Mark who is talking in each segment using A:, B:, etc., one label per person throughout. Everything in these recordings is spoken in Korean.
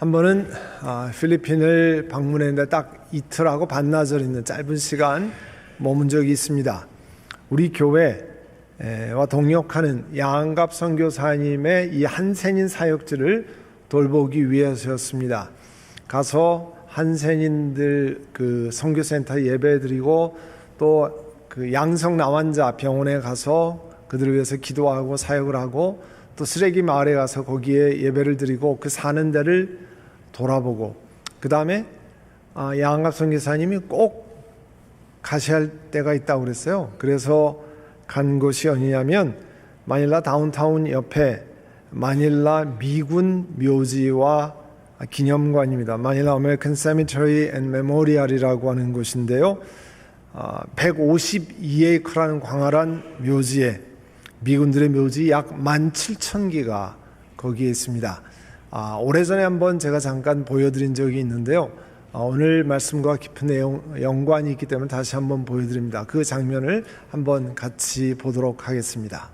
A: 한 번은 필리핀을 방문했는데 딱 이틀하고 반나절 있는 짧은 시간 머문 적이 있습니다. 우리 교회와 동역하는 양갑 선교사님의 이 한센인 사역지를 돌보기 위해서였습니다. 가서 한센인들 그 선교센터 예배드리고 또 그 양성 나환자 병원에 가서 그들을 위해서 기도하고 사역을 하고 또 쓰레기 마을에 가서 거기에 예배를 드리고 그 사는 데를 돌아보고 그 다음에 양갑 선교사님이 꼭 가셔야 할 때가 있다고 그랬어요. 그래서 간 곳이 어디냐면 마닐라 다운타운 옆에 마닐라 미군 묘지와 기념관입니다. 마닐라 아메리칸 세미터리 앤 메모리얼이라고 하는 곳인데요. 152에이커라는 광활한 묘지에 미군들의 묘지 약 17,000개가 거기에 있습니다. 오래전에 한번 제가 잠깐 보여드린 적이 있는데요. 오늘 말씀과 깊은 연관이 있기 때문에 다시 한번 보여드립니다. 그 장면을 한번 같이 보도록 하겠습니다.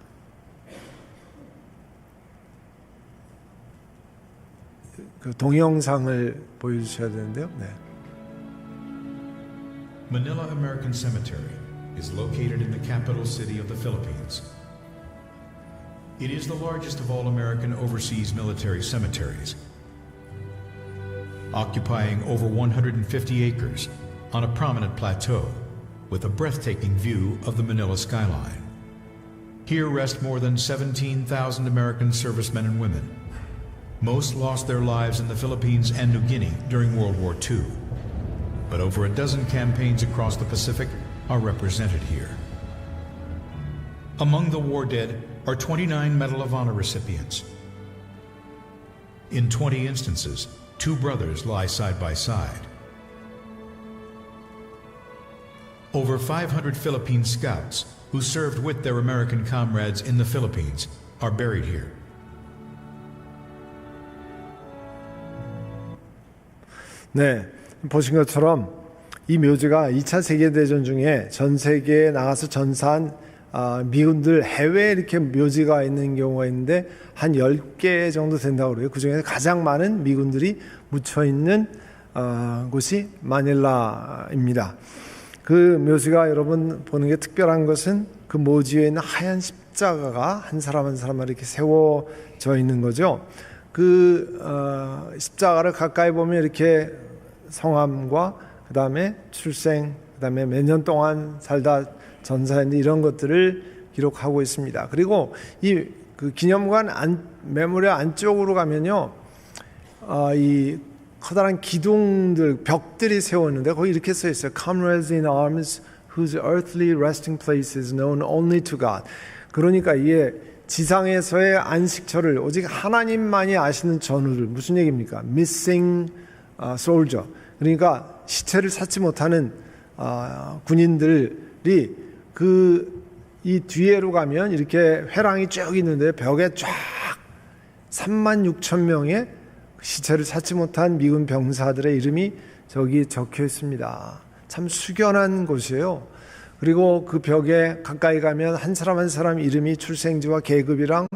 A: 그 동영상을 보여주셔야 되는데요. 네.
B: Manila American Cemetery is located in the capital city of the Philippines. It is the largest of all American overseas military cemeteries, occupying over 150 acres on a prominent plateau with a breathtaking view of the Manila skyline. Here rest more than 17,000 American servicemen and women. Most lost their lives in the Philippines and New Guinea during World War II, but over a dozen campaigns across the Pacific are represented here. Among the war dead are 29 Medal of Honor recipients. In 20 instances, two brothers lie side by side. Over 500 Philippine scouts who served with their American comrades in the Philippines are buried here.
A: 네, 보신 것처럼 이 묘지가 2차 세계대전 중에 전 세계에 나가서 전사한 미군들 해외에 이렇게 묘지가 있는 경우가 있는데 한 10개 정도 된다고 그래요. 그 중에서 가장 많은 미군들이 묻혀있는 곳이 마닐라입니다. 그 묘지가 여러분 보는 게 특별한 것은 그 묘지에 있는 하얀 십자가가 한 사람 한 사람 이렇게 세워져 있는 거죠. 그 십자가를 가까이 보면 이렇게 성함과 그 다음에 출생, 그 다음에 몇 년 동안 살다 전사했는데 이런 것들을 기록하고 있습니다. 그리고 이 그 기념관 메모리얼 안쪽으로 가면요, 이 커다란 기둥들, 벽들이 세웠는데 거기 이렇게 써 있어요. Comrades in arms whose earthly resting place is known only to God. 그러니까 이게 지상에서의 안식처를 오직 하나님만이 아시는 전우들, 무슨 얘기입니까? Missing soldier. 그러니까 시체를 찾지 못하는 군인들이 이 뒤에로 가면 이렇게 회랑이 쭉 있는데 벽에 쫙 36,000명의 시체를 찾지 못한 미군 병사들의 이름이 저기 적혀 있습니다. 참 숙연한 곳이에요. 그리고 그 벽에 가까이 가면 한 사람 한 사람 이름이 출생지와 계급이랑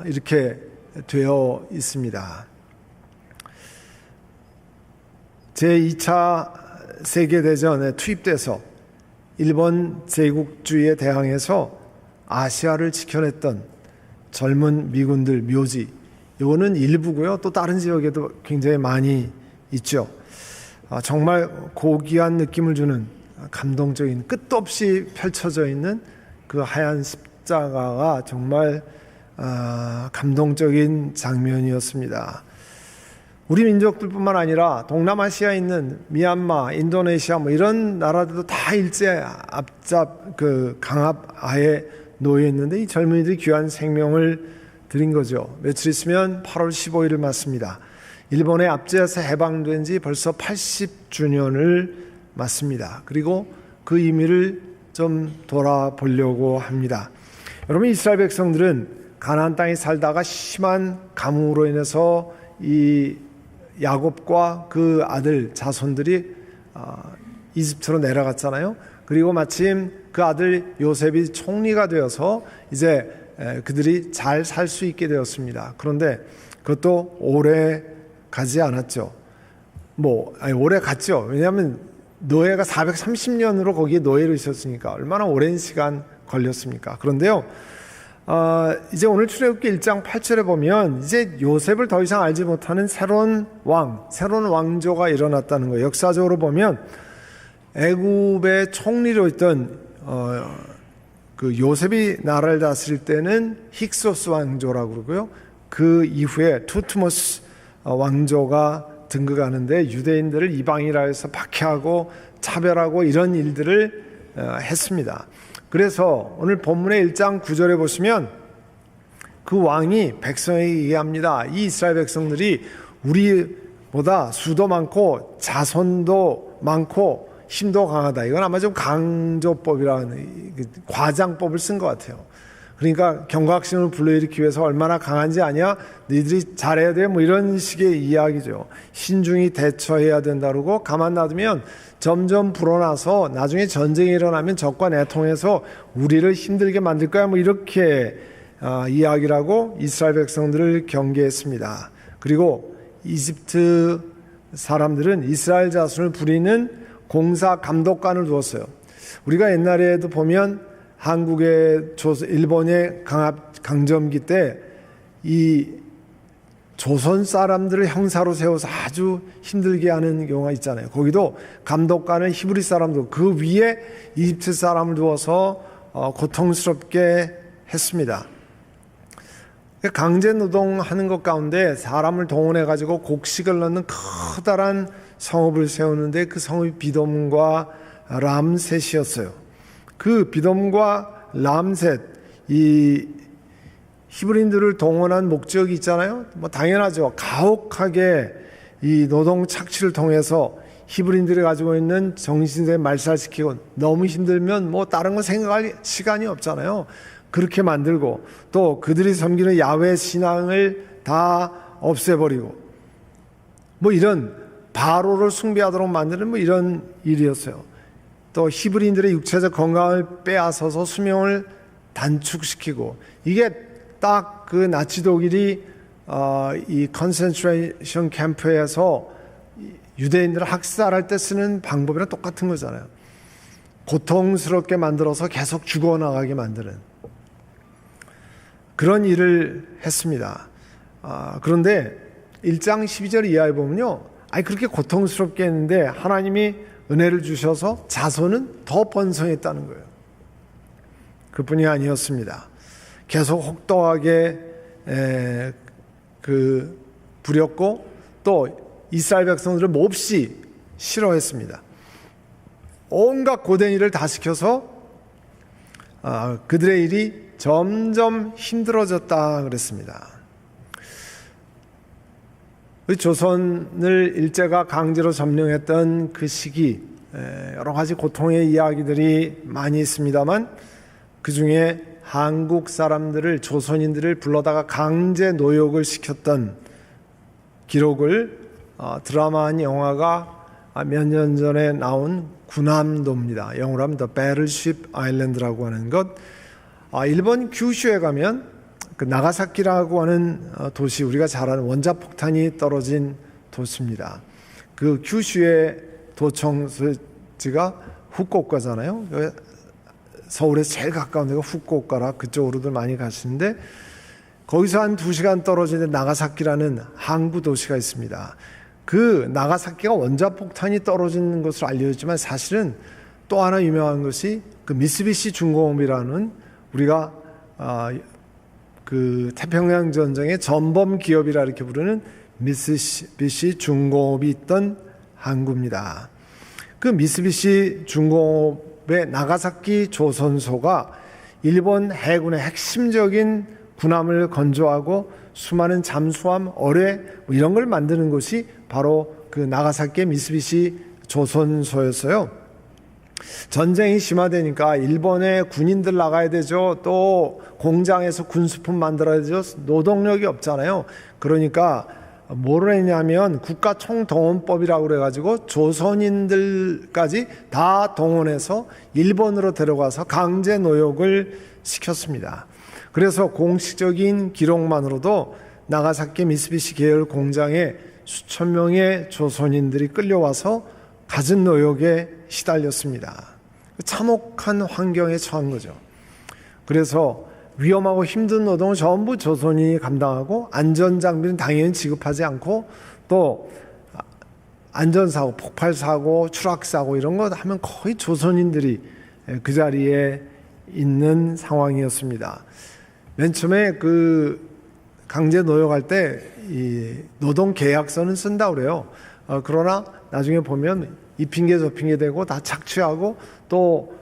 A: 이렇게 되어 있습니다. 제2차 세계대전에 투입돼서 일본 제국주의에 대항해서 아시아를 지켜냈던 젊은 미군들 묘지, 이거는 일부고요. 또 다른 지역에도 굉장히 많이 있죠. 정말 고귀한 느낌을 주는 감동적인, 끝도 없이 펼쳐져 있는 그 하얀 십자가가 정말 감동적인 장면이었습니다. 우리 민족들뿐만 아니라 동남아시아에 있는 미얀마, 인도네시아 뭐 이런 나라들도 다 일제 앞잡 그 강압 하에 놓여 있는데 이 젊은이들이 귀한 생명을 드린 거죠. 며칠 있으면 8월 15일을 맞습니다. 일본의 압제에서 해방된 지 벌써 80주년을 맞습니다. 그리고 그 의미를 좀 돌아보려고 합니다. 여러분, 이스라엘 백성들은 가나안 땅에 살다가 심한 가뭄으로 인해서 이 야곱과 그 아들 자손들이 이집트로 내려갔잖아요. 그리고 마침 그 아들 요셉이 총리가 되어서 이제 그들이 잘 살 수 있게 되었습니다. 그런데 그것도 오래 가지 않았죠. 오래 갔죠. 왜냐하면 노예가 430년으로 거기에 노예로 있었으니까 얼마나 오랜 시간 걸렸습니까? 그런데요, 이제 오늘 출애굽기 1장 8절에 보면 이제 요셉을 더 이상 알지 못하는 새로운 왕조가 일어났다는 거예요. 역사적으로 보면 애굽의 총리로 있던 그 요셉이 나라를 다스릴 때는 힉소스 왕조라고 그러고요. 그 이후에 투트모스 왕조가 등극하는데 유대인들을 이방이라 해서 박해하고 차별하고 이런 일들을 했습니다. 그래서 오늘 본문의 1장 9절에 보시면 그 왕이 백성에게 얘기합니다. 이 이스라엘 백성들이 우리보다 수도 많고 자손도 많고 힘도 강하다. 이건 아마 좀 강조법이라는 과장법을 쓴 것 같아요. 그러니까 경각심을 불러일으키기 위해서 얼마나 강한지 아냐? 너희들이 잘해야 돼? 이런 식의 이야기죠. 신중히 대처해야 된다고 가만 놔두면 점점 불어나서 나중에 전쟁이 일어나면 적과 내통해서 우리를 힘들게 만들 거야. 이렇게 이야기를 하고 이스라엘 백성들을 경계했습니다. 그리고 이집트 사람들은 이스라엘 자손을 부리는 공사 감독관을 두었어요. 우리가 옛날에도 보면 한국의 일본의 강점기 때 이 조선 사람들을 형사로 세워서 아주 힘들게 하는 경우가 있잖아요. 거기도 감독관을 히브리 사람도 그 위에 이집트 사람을 두어서 고통스럽게 했습니다. 강제 노동하는 것 가운데 사람을 동원해 가지고 곡식을 넣는 커다란 성읍을 세우는데 그 성읍이 비돔과 람셋이었어요. 그 비돔과 람셋, 이 히브리인들을 동원한 목적이 있잖아요. 당연하죠. 가혹하게 이 노동 착취를 통해서 히브리인들이 가지고 있는 정신세 말살시키고 너무 힘들면 다른 거 생각할 시간이 없잖아요. 그렇게 만들고 또 그들이 섬기는 야훼 신앙을 다 없애버리고 이런 바로를 숭배하도록 만드는 이런 일이었어요. 또 히브리인들의 육체적 건강을 빼앗아서 수명을 단축시키고 이게 딱 그 나치 독일이 이 컨센트레이션 캠프에서 유대인들을 학살할 때 쓰는 방법이랑 똑같은 거잖아요. 고통스럽게 만들어서 계속 죽어나가게 만드는 그런 일을 했습니다. 그런데 1장 12절 이하에 보면요, 그렇게 고통스럽게 했는데 하나님이 은혜를 주셔서 자손은 더 번성했다는 거예요. 그뿐이 아니었습니다. 계속 혹독하게 부렸고 또 이스라엘 백성들을 몹시 싫어했습니다. 온갖 고된 일을 다 시켜서 그들의 일이 점점 힘들어졌다 그랬습니다. 조선을 일제가 강제로 점령했던 그 시기 여러 가지 고통의 이야기들이 많이 있습니다만 그 중에 한국 사람들을 조선인들을 불러다가 강제 노역을 시켰던 기록을 드라마 한 영화가 몇 년 전에 나온 군함도입니다. 영어로 하면 The Battleship Island라고 하는 것. 일본 규슈에 가면 그 나가사키라고 하는 도시, 우리가 잘 아는 원자폭탄이 떨어진 도시입니다. 그 규슈의 도청지가 후쿠오카잖아요. 서울에서 제일 가까운 데가 후쿠오카라 그쪽으로들 많이 가시는데 거기서 한 2시간 떨어진 나가사키라는 항구 도시가 있습니다. 그 나가사키가 원자폭탄이 떨어지는 것으로 알려졌지만 사실은 또 하나 유명한 것이 그 미쓰비시 중공업이라는 우리가 그 태평양 전쟁의 전범 기업이라 이렇게 부르는 미쓰비시 중공업이 있던 항구입니다. 그 미쓰비시 중공업의 나가사키 조선소가 일본 해군의 핵심적인 군함을 건조하고 수많은 잠수함, 어뢰 이런 걸 만드는 곳이 바로 그 나가사키의 미쓰비시 조선소였어요. 전쟁이 심화되니까 일본의 군인들 나가야 되죠. 또 공장에서 군수품 만들어야 되죠. 노동력이 없잖아요. 그러니까 뭐를 했냐면 국가총동원법이라고 그래가지고 조선인들까지 다 동원해서 일본으로 데려가서 강제 노역을 시켰습니다. 그래서 공식적인 기록만으로도 나가사키 미쓰비시 계열 공장에 수천 명의 조선인들이 끌려와서 갖은 노역에 시달렸습니다. 참혹한 환경에 처한 거죠. 그래서 위험하고 힘든 노동을 전부 조선인이 감당하고 안전장비는 당연히 지급하지 않고 또 안전사고, 폭발사고, 추락사고 이런 거 하면 거의 조선인들이 그 자리에 있는 상황이었습니다. 맨 처음에 그 강제 노역할 때 이 노동계약서는 쓴다고 그래요. 그러나 나중에 보면 이 핑계 저 핑계 대고 다 착취하고 또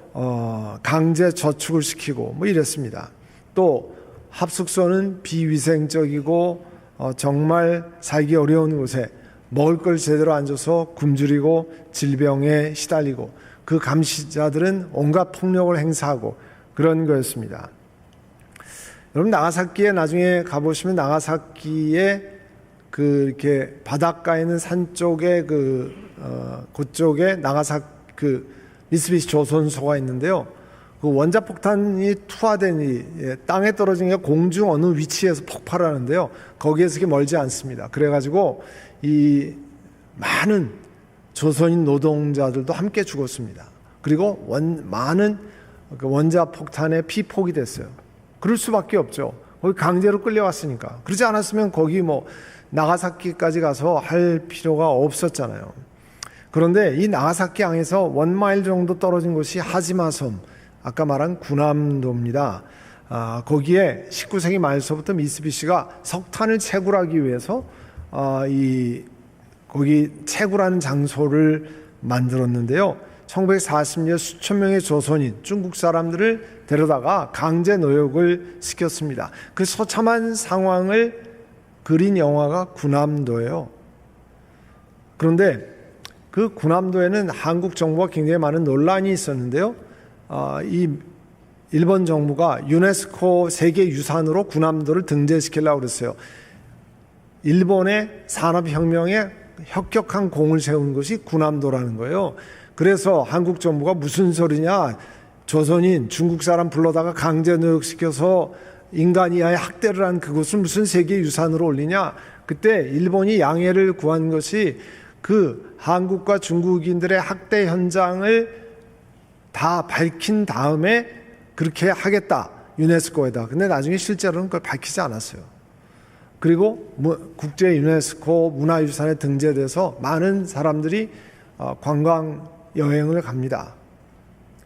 A: 강제 저축을 시키고 뭐 이랬습니다. 또 합숙소는 비위생적이고 정말 살기 어려운 곳에 먹을 걸 제대로 안 줘서 굶주리고 질병에 시달리고 그 감시자들은 온갖 폭력을 행사하고 그런 거였습니다. 여러분 나가사키에 나중에 가보시면 나가사키에 그 이렇게 바닷가에 있는 산 쪽에 그쪽에 그 미쓰비시 조선소가 있는데요. 그 원자폭탄이 투하된 땅에 떨어진 게 공중 어느 위치에서 폭발하는데요. 거기에서 그렇게 멀지 않습니다. 그래가지고 이 많은 조선인 노동자들도 함께 죽었습니다. 그리고 많은 원자폭탄에 피폭이 됐어요. 그럴 수밖에 없죠. 거기 강제로 끌려왔으니까. 그러지 않았으면 거기 뭐 나가사키까지 가서 할 필요가 없었잖아요. 그런데 이 나가사키 항에서 1마일 정도 떨어진 곳이 하지마섬, 아까 말한 구남도입니다. 거기에 19세기 말서부터 미쓰비시가 석탄을 채굴하기 위해서 거기 채굴하는 장소를 만들었는데요. 1940년 수천 명의 조선인, 중국 사람들을 데려다가 강제 노역을 시켰습니다. 그 처참한 상황을 그린 영화가 구남도예요. 그런데 그 구남도에는 한국 정부가 굉장히 많은 논란이 있었는데요. 이 일본 정부가 유네스코 세계유산으로 구남도를 등재시키려고 그랬어요. 일본의 산업혁명에 혁혁한 공을 세운 것이 구남도라는 거예요. 그래서 한국 정부가 무슨 소리냐, 조선인 중국 사람 불러다가 강제 노역시켜서 인간 이하의 학대를 한 그것을 무슨 세계유산으로 올리냐. 그때 일본이 양해를 구한 것이 그 한국과 중국인들의 학대 현장을 다 밝힌 다음에 그렇게 하겠다, 유네스코에다. 근데 나중에 실제로는 그걸 밝히지 않았어요. 그리고 국제 유네스코 문화유산에 등재돼서 많은 사람들이 관광 여행을 갑니다.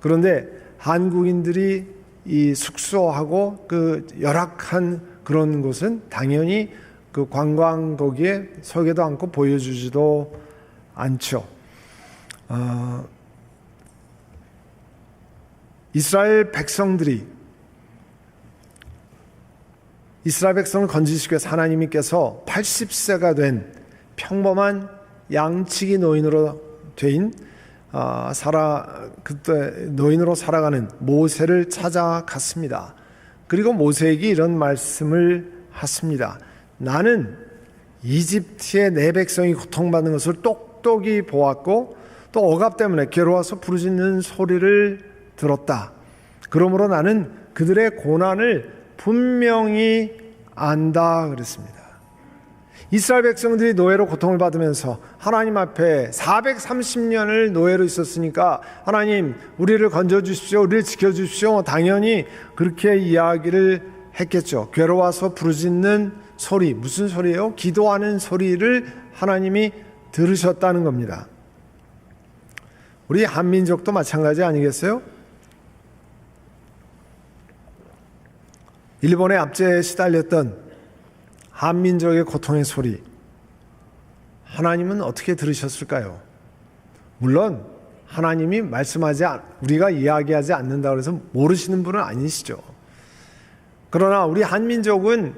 A: 그런데 한국인들이 이 숙소하고 그 열악한 그런 곳은 당연히 그 관광 거기에 서게도 않고 보여주지도 않죠. 이스라엘 백성을 건지시기 위해서 하나님께서 80세가 된 평범한 양치기 노인으로 된 그때 노인으로 살아가는 모세를 찾아갔습니다. 그리고 모세에게 이런 말씀을 하십니다. 나는 이집트의 내 백성이 고통받는 것을 똑똑히 보았고 또 억압 때문에 괴로워서 부르짖는 소리를 들었다. 그러므로 나는 그들의 고난을 분명히 안다 그랬습니다. 이스라엘 백성들이 노예로 고통을 받으면서 하나님 앞에 430년을 노예로 있었으니까 하나님 우리를 건져주십시오, 우리를 지켜주십시오, 당연히 그렇게 이야기를 했겠죠. 괴로워서 부르짖는 소리, 무슨 소리예요? 기도하는 소리를 하나님이 들으셨다는 겁니다. 우리 한민족도 마찬가지 아니겠어요? 일본의 압제에 시달렸던 한민족의 고통의 소리, 하나님은 어떻게 들으셨을까요? 물론 하나님이 우리가 이야기하지 않는다고 해서 모르시는 분은 아니시죠. 그러나 우리 한민족은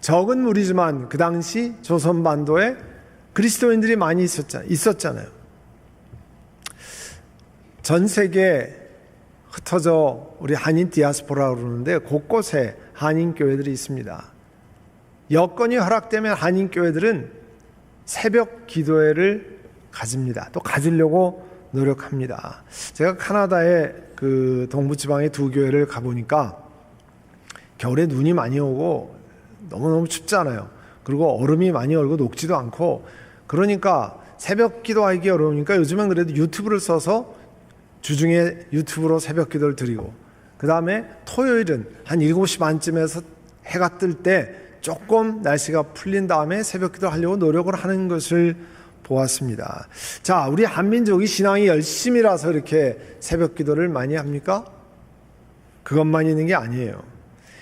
A: 적은 무리지만 그 당시 조선반도에 그리스도인들이 많이 있었잖아요. 전 세계에 흩어져 우리 한인 디아스포라고 그러는데 곳곳에 한인 교회들이 있습니다. 여건이 허락되면 한인 교회들은 새벽 기도회를 가집니다. 또 가지려고 노력합니다. 제가 카나다의 그 동부지방의 두 교회를 가보니까 겨울에 눈이 많이 오고 너무너무 춥잖아요. 그리고 얼음이 많이 얼고 녹지도 않고, 그러니까 새벽 기도하기 어려우니까 요즘은 그래도 유튜브를 써서 주중에 유튜브로 새벽 기도를 드리고, 그 다음에 토요일은 한 7시 반쯤에서 해가 뜰 때 조금 날씨가 풀린 다음에 새벽 기도 하려고 노력을 하는 것을 보았습니다. 자, 우리 한민족이 신앙이 열심이라서 이렇게 새벽 기도를 많이 합니까? 그것만 있는 게 아니에요.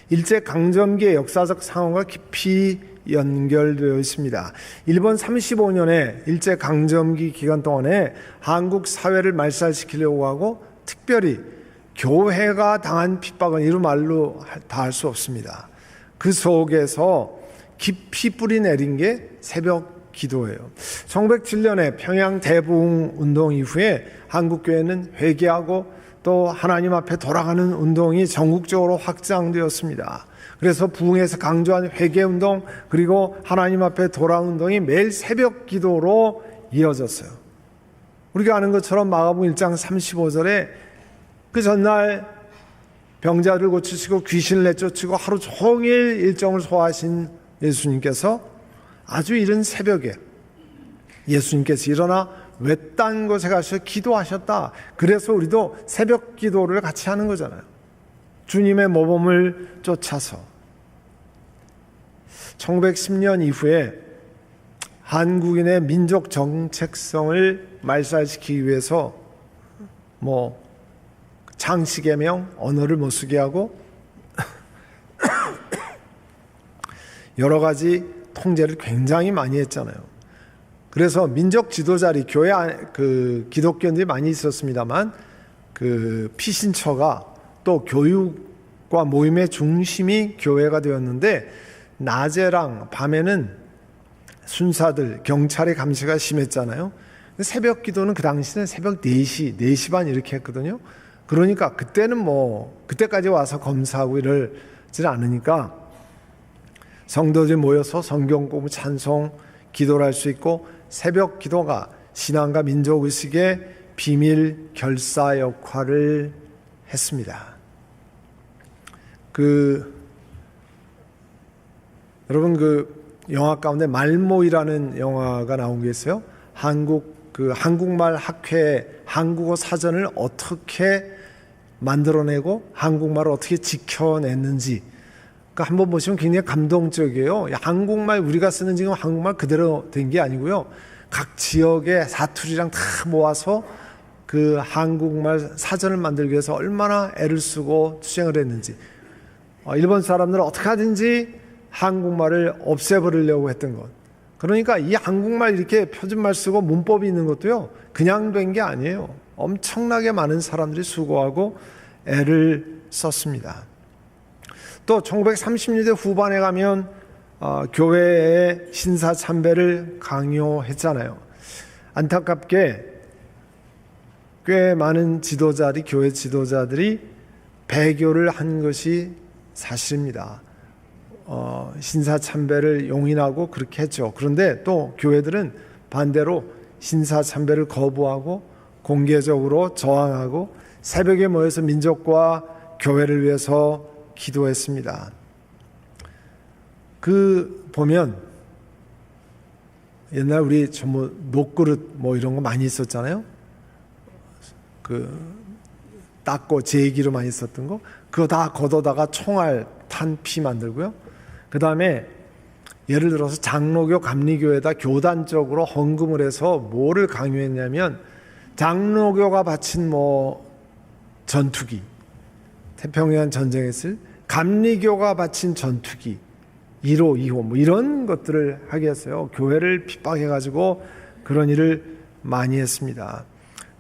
A: 일제강점기의 역사적 상황과 깊이 연결되어 있습니다. 일본 35년의 일제강점기 기간 동안에 한국 사회를 말살시키려고 하고, 특별히 교회가 당한 핍박은 이루 말로 다 할 수 없습니다. 그 속에서 깊이 뿌리 내린 게 새벽 기도예요. 1907년에 평양 대부흥 운동 이후에 한국교회는 회개하고 또 하나님 앞에 돌아가는 운동이 전국적으로 확장되었습니다. 그래서 부흥에서 강조한 회개운동, 그리고 하나님 앞에 돌아온 운동이 매일 새벽 기도로 이어졌어요. 우리가 아는 것처럼 마가복음 1장 35절에 그 전날 병자를 고치시고 귀신을 내쫓으시고 하루 종일 일정을 소화하신 예수님께서 아주 이른 새벽에 예수님께서 일어나 외딴 곳에 가셔서 기도하셨다. 그래서 우리도 새벽 기도를 같이 하는 거잖아요. 주님의 모범을 쫓아서. 1910년 이후에 한국인의 민족 정체성을 말살시키기 위해서 장씨개명, 언어를 못 쓰게 하고 여러 가지 통제를 굉장히 많이 했잖아요. 그래서 민족 지도자리, 교회 기독교인들이 많이 있었습니다만 그 피신처가 또 교육과 모임의 중심이 교회가 되었는데, 낮에랑 밤에는 순사들, 경찰의 감시가 심했잖아요. 새벽 기도는 그 당시는 새벽 4시, 4시 반 이렇게 했거든요. 그러니까 그때는 그때까지 와서 검사하고 이러질 않으니까 성도들이 모여서 성경 공부, 찬송, 기도를 할 수 있고, 새벽 기도가 신앙과 민족의식의 비밀 결사 역할을 했습니다. 여러분 영화 가운데 말모이라는 영화가 나온 게 있어요. 한국말 학회 한국어 사전을 어떻게 만들어내고 한국말을 어떻게 지켜냈는지, 한번 보시면 굉장히 감동적이에요. 한국말, 우리가 쓰는 지금 한국말 그대로 된 게 아니고요. 각 지역의 사투리랑 다 모아서 그 한국말 사전을 만들기 위해서 얼마나 애를 쓰고 투쟁을 했는지, 일본 사람들은 어떻게 하든지 한국말을 없애버리려고 했던 것. 그러니까 이 한국말 이렇게 표준말 쓰고 문법이 있는 것도요, 그냥 된 게 아니에요. 엄청나게 많은 사람들이 수고하고 애를 썼습니다. 또 1930년대 후반에 가면 교회의 신사참배를 강요했잖아요. 안타깝게 꽤 많은 교회 지도자들이 배교를 한 것이 사실입니다. 신사참배를 용인하고 그렇게 했죠. 그런데 또 교회들은 반대로 신사참배를 거부하고 공개적으로 저항하고 새벽에 모여서 민족과 교회를 위해서 기도했습니다. 보면 옛날 우리 전부 녹그릇 이런 거 많이 있었잖아요. 닦고 제기로 많이 썼던 거, 그거 다 걷어다가 총알, 탄, 피 만들고요. 그 다음에 예를 들어서 장로교, 감리교에다 교단적으로 헌금을 해서 뭐를 강요했냐면, 장로교가 바친 전투기, 태평양 전쟁했을, 감리교가 바친 전투기 1호, 2호 이런 것들을 하게 했어요. 교회를 핍박해가지고 그런 일을 많이 했습니다.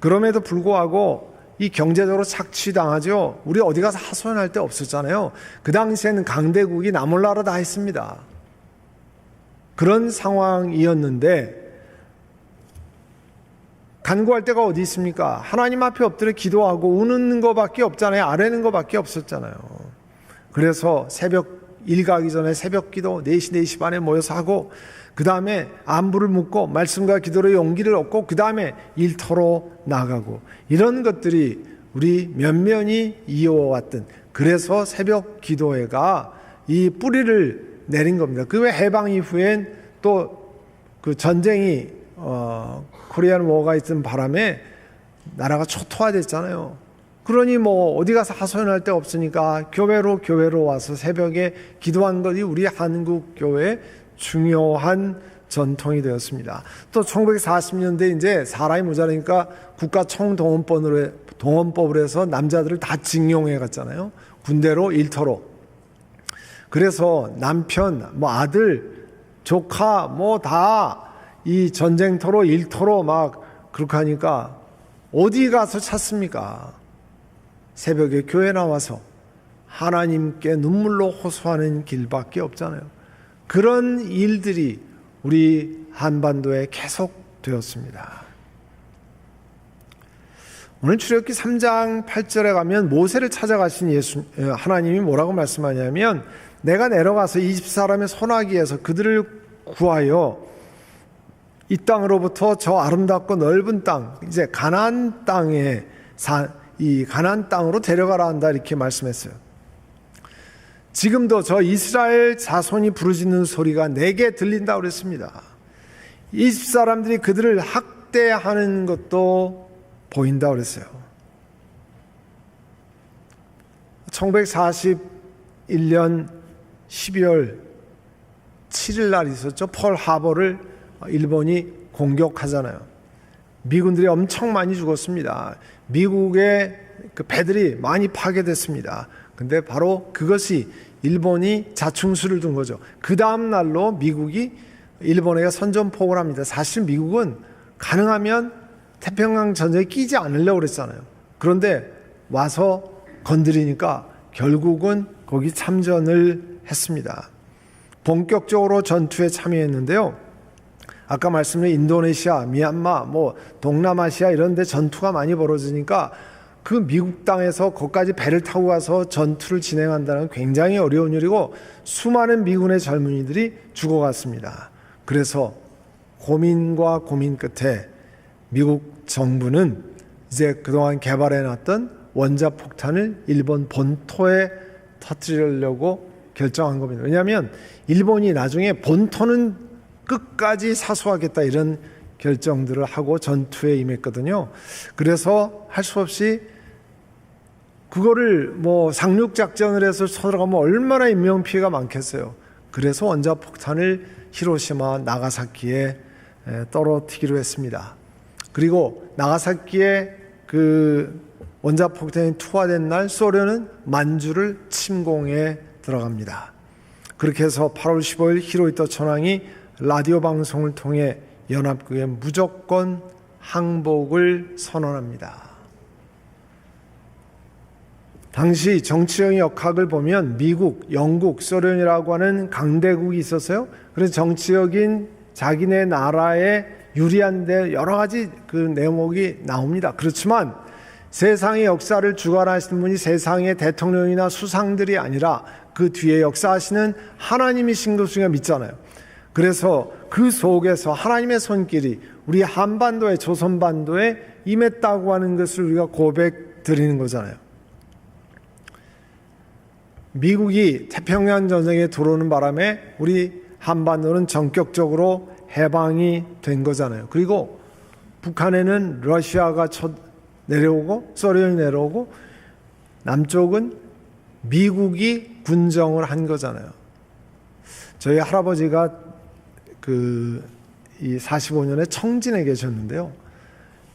A: 그럼에도 불구하고 이 경제적으로 착취당하죠. 우리 어디 가서 하소연할 데 없었잖아요. 그 당시에는 강대국이 나몰라라 다 했습니다. 그런 상황이었는데 간구할 데가 어디 있습니까? 하나님 앞에 엎드려 기도하고 우는 것밖에 없잖아요. 아뢰는 것밖에 없었잖아요. 그래서 일 가기 전에 새벽 기도 4시, 4시 반에 모여서 하고, 그 다음에 안부를 묻고 말씀과 기도로 용기를 얻고, 그 다음에 일터로 나가고, 이런 것들이 우리 면면이 이어왔던, 그래서 새벽 기도회가 이 뿌리를 내린 겁니다. 그 외 해방 이후엔 또 그 전쟁이 코리안 워가 있던 바람에 나라가 초토화됐잖아요. 그러니 뭐 어디 가서 하소연할 데 없으니까 교회로 와서 새벽에 기도한 것이 우리 한국 교회의 중요한 전통이 되었습니다. 또 1940년대 이제 사람이 모자라니까 국가 총동원법을 해서 남자들을 다 징용해 갔잖아요. 군대로 일터로. 그래서 남편, 뭐 아들, 조카 뭐 다 이 전쟁터로 일터로 막 그렇게 하니까 어디 가서 찾습니까? 새벽에 교회 나와서 하나님께 눈물로 호소하는 길밖에 없잖아요. 그런 일들이 우리 한반도에 계속 되었습니다. 오늘 출애굽기 3장 8절에 가면 모세를 찾아가신 하나님이 뭐라고 말씀하냐면 내가 내려가서 이집트 사람의 손아귀에서 그들을 구하여 이 땅으로부터 저 아름답고 넓은 땅, 이제 가나안 땅에 이 가나안 땅으로 데려가라 한다 이렇게 말씀했어요. 지금도 저 이스라엘 자손이 부르짖는 소리가 내게 들린다고 그랬습니다. 이집트 사람들이 그들을 학대하는 것도 보인다고 그랬어요. 1941년 12월 7일 날 있었죠. 펄하버를 일본이 공격하잖아요. 미군들이 엄청 많이 죽었습니다. 미국의 그 배들이 많이 파괴됐습니다. 근데 바로 그것이 일본이 자충수를 둔 거죠. 그 다음 날로 미국이 일본에게 선전포고를 합니다. 사실 미국은 가능하면 태평양 전쟁에 끼지 않으려고 그랬잖아요. 그런데 와서 건드리니까 결국은 거기 참전을 했습니다. 본격적으로 전투에 참여했는데요. 아까 말씀드린 인도네시아, 미얀마, 뭐 동남아시아 이런 데 전투가 많이 벌어지니까 그 미국 땅에서 거기까지 배를 타고 가서 전투를 진행한다는 굉장히 어려운 일이고 수많은 미군의 젊은이들이 죽어갔습니다. 그래서 고민과 고민 끝에 미국 정부는 이제 그동안 개발해놨던 원자폭탄을 일본 본토에 터뜨리려고 결정한 겁니다. 왜냐하면 일본이 나중에 본토는 끝까지 사수하겠다 이런 결정들을 하고 전투에 임했거든요. 그래서 할 수 없이 그거를 뭐 상륙작전을 해서 쳐들어가면 얼마나 인명피해가 많겠어요. 그래서 원자폭탄을 히로시마, 나가사키에 떨어뜨리기로 했습니다. 그리고 나가사키에 그 원자폭탄이 투하된 날 소련은 만주를 침공에 들어갑니다. 그렇게 해서 8월 15일 히로히토 천황이 라디오 방송을 통해 연합국에 무조건 항복을 선언합니다. 당시 정치적인 역학을 보면 미국, 영국, 소련이라고 하는 강대국이 있었어요. 그래서 정치적인 자기네 나라에 유리한데 여러 가지 그 내용이 나옵니다. 그렇지만 세상의 역사를 주관하시는 분이 세상의 대통령이나 수상들이 아니라 그 뒤에 역사하시는 하나님이신 것을 우리가 믿잖아요. 그래서 그 속에서 하나님의 손길이 우리 한반도에 조선반도에 임했다고 하는 것을 우리가 고백 드리는 거잖아요. 미국이 태평양 전쟁에 들어오는 바람에 우리 한반도는 전격적으로 해방이 된 거잖아요. 그리고 북한에는 러시아가 내려오고 소련이 내려오고 남쪽은 미국이 군정을 한 거잖아요. 저희 할아버지가 이 45년에 청진에 계셨는데요.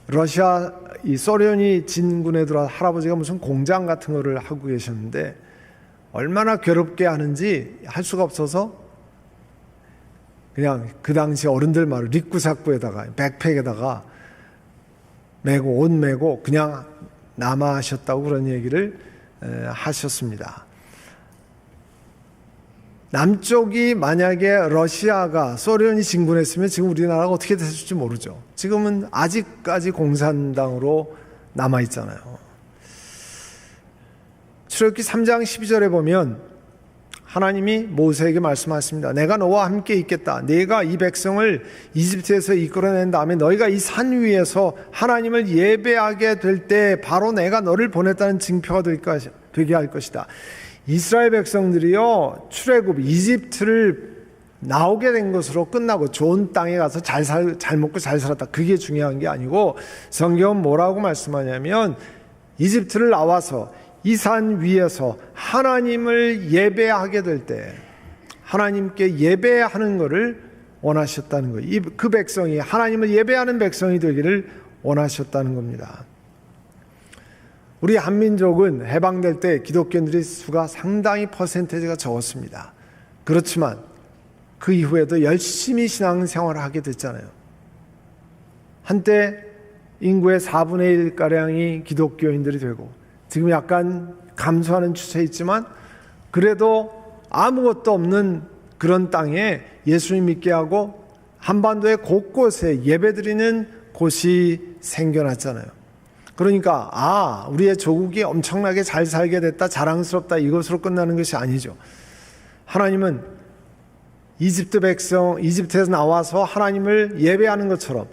A: 러시아, 이 소련이 진군에 들어와 할아버지가 무슨 공장 같은 거를 하고 계셨는데 얼마나 괴롭게 하는지 할 수가 없어서 그냥 그 당시 어른들 말로 리쿠사쿠에다가 백팩에다가 메고 옷 메고 그냥 남아하셨다고 그런 얘기를 하셨습니다. 남쪽이 만약에 러시아가 소련이 진군했으면 지금 우리나라가 어떻게 됐을지 모르죠. 지금은 아직까지 공산당으로 남아있잖아요. 출애굽기 3장 12절에 보면 하나님이 모세에게 말씀하십니다. 내가 너와 함께 있겠다. 네가 이 백성을 이집트에서 이끌어낸 다음에 너희가 이 산 위에서 하나님을 예배하게 될 때 바로 내가 너를 보냈다는 징표가 되게 할 것이다. 이스라엘 백성들이요, 출애굽 이집트를 나오게 된 것으로 끝나고 좋은 땅에 가서 잘 먹고 잘 살았다. 그게 중요한 게 아니고 성경은 뭐라고 말씀하냐면 이집트를 나와서 이 산 위에서 하나님을 예배하게 될 때 하나님께 예배하는 것을 원하셨다는 거예요. 그 백성이 하나님을 예배하는 백성이 되기를 원하셨다는 겁니다. 우리 한민족은 해방될 때 기독교인들의 수가 상당히 퍼센테이지가 적었습니다. 그렇지만 그 이후에도 열심히 신앙생활을 하게 됐잖아요. 한때 인구의 4분의 1가량이 기독교인들이 되고 지금 약간 감소하는 추세에 있지만 그래도 아무것도 없는 그런 땅에 예수님 믿게 하고 한반도의 곳곳에 예배드리는 곳이 생겨났잖아요. 그러니까 우리의 조국이 엄청나게 잘 살게 됐다, 자랑스럽다, 이것으로 끝나는 것이 아니죠. 하나님은 이집트에서 나와서 하나님을 예배하는 것처럼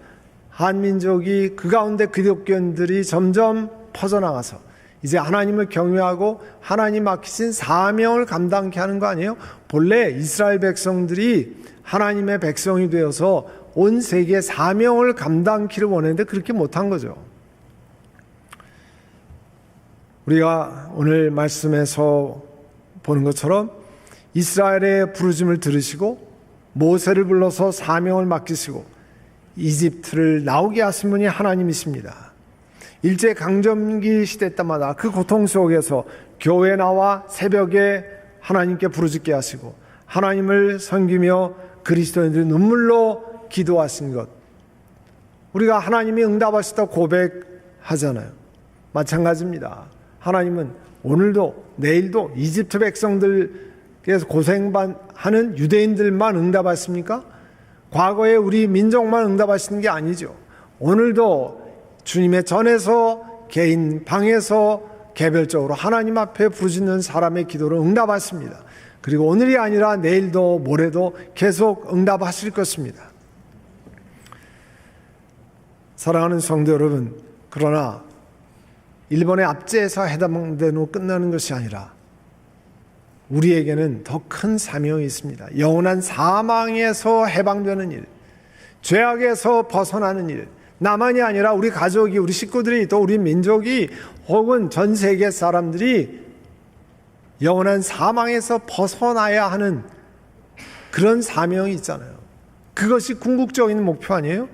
A: 한민족이 그 가운데 기독교인들이 점점 퍼져나가서 이제 하나님을 경외하고 하나님 맡기신 사명을 감당케 하는 거 아니에요? 본래 이스라엘 백성들이 하나님의 백성이 되어서 온 세계의 사명을 감당키를 원했는데 그렇게 못한 거죠. 우리가 오늘 말씀에서 보는 것처럼 이스라엘의 부르심을 들으시고 모세를 불러서 사명을 맡기시고 이집트를 나오게 하신 분이 하나님이십니다. 일제강점기 시대 때마다 그 고통 속에서 교회에 나와 새벽에 하나님께 부르짖게 하시고 하나님을 섬기며 그리스도인들이 눈물로 기도하신 것, 우리가 하나님이 응답하시다고 고백하잖아요. 마찬가지입니다. 하나님은 오늘도 내일도 이집트 백성들께서 고생하는 유대인들만 응답하십니까? 과거에 우리 민족만 응답하시는 게 아니죠. 오늘도 주님의 전에서 개인 방에서 개별적으로 하나님 앞에 부르짖는 사람의 기도를 응답하십니다. 그리고 오늘이 아니라 내일도 모레도 계속 응답하실 것입니다. 사랑하는 성도 여러분, 그러나 일본의 압제에서 해당된 후 끝나는 것이 아니라 우리에게는 더 큰 사명이 있습니다. 영원한 사망에서 해방되는 일, 죄악에서 벗어나는 일, 나만이 아니라 우리 가족이, 우리 식구들이, 또 우리 민족이 혹은 전 세계 사람들이 영원한 사망에서 벗어나야 하는 그런 사명이 있잖아요. 그것이 궁극적인 목표 아니에요?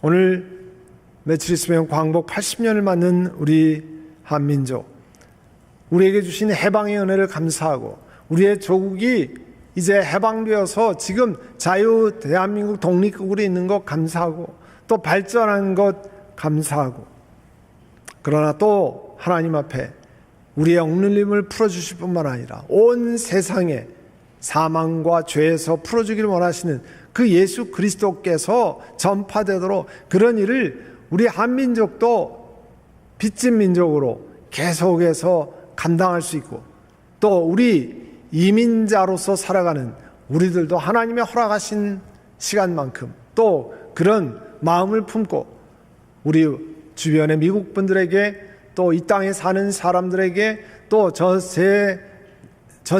A: 오늘 며칠 있으면 광복 80년을 맞는 우리 한민족, 우리에게 주신 해방의 은혜를 감사하고 우리의 조국이 이제 해방되어서 지금 자유 대한민국 독립국으로 있는 것 감사하고 또 발전한 것 감사하고, 그러나 또 하나님 앞에 우리의 억눌림을 풀어주실 뿐만 아니라 온 세상에 사망과 죄에서 풀어주기를 원하시는 그 예수 그리스도께서 전파되도록 그런 일을 우리 한민족도 빚진 민족으로 계속해서 감당할 수 있고, 또 우리 이민자로서 살아가는 우리들도 하나님의 허락하신 시간만큼 또 그런 마음을 품고 우리 주변의 미국 분들에게 또 이 땅에 사는 사람들에게 또 전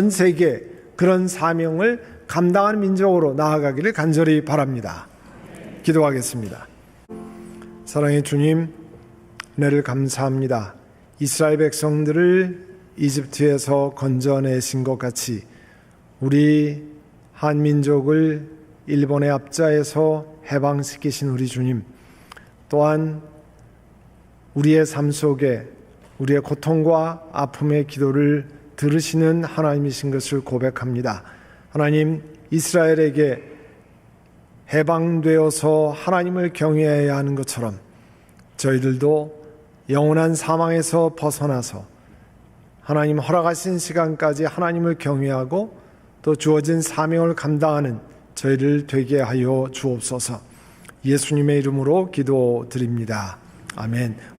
A: 세계 그런 사명을 감당하는 민족으로 나아가기를 간절히 바랍니다. 기도하겠습니다. 사랑의 주님, 은혜를 감사합니다. 이스라엘 백성들을 이집트에서 건져내신 것 같이 우리 한민족을 일본의 압자에서 해방시키신 우리 주님, 또한 우리의 삶 속에 우리의 고통과 아픔의 기도를 들으시는 하나님이신 것을 고백합니다. 하나님, 이스라엘에게 해방되어서 하나님을 경외해야 하는 것처럼 저희들도 영원한 사망에서 벗어나서 하나님 허락하신 시간까지 하나님을 경외하고 또 주어진 사명을 감당하는 저희를 되게 하여 주옵소서. 예수님의 이름으로 기도드립니다. 아멘.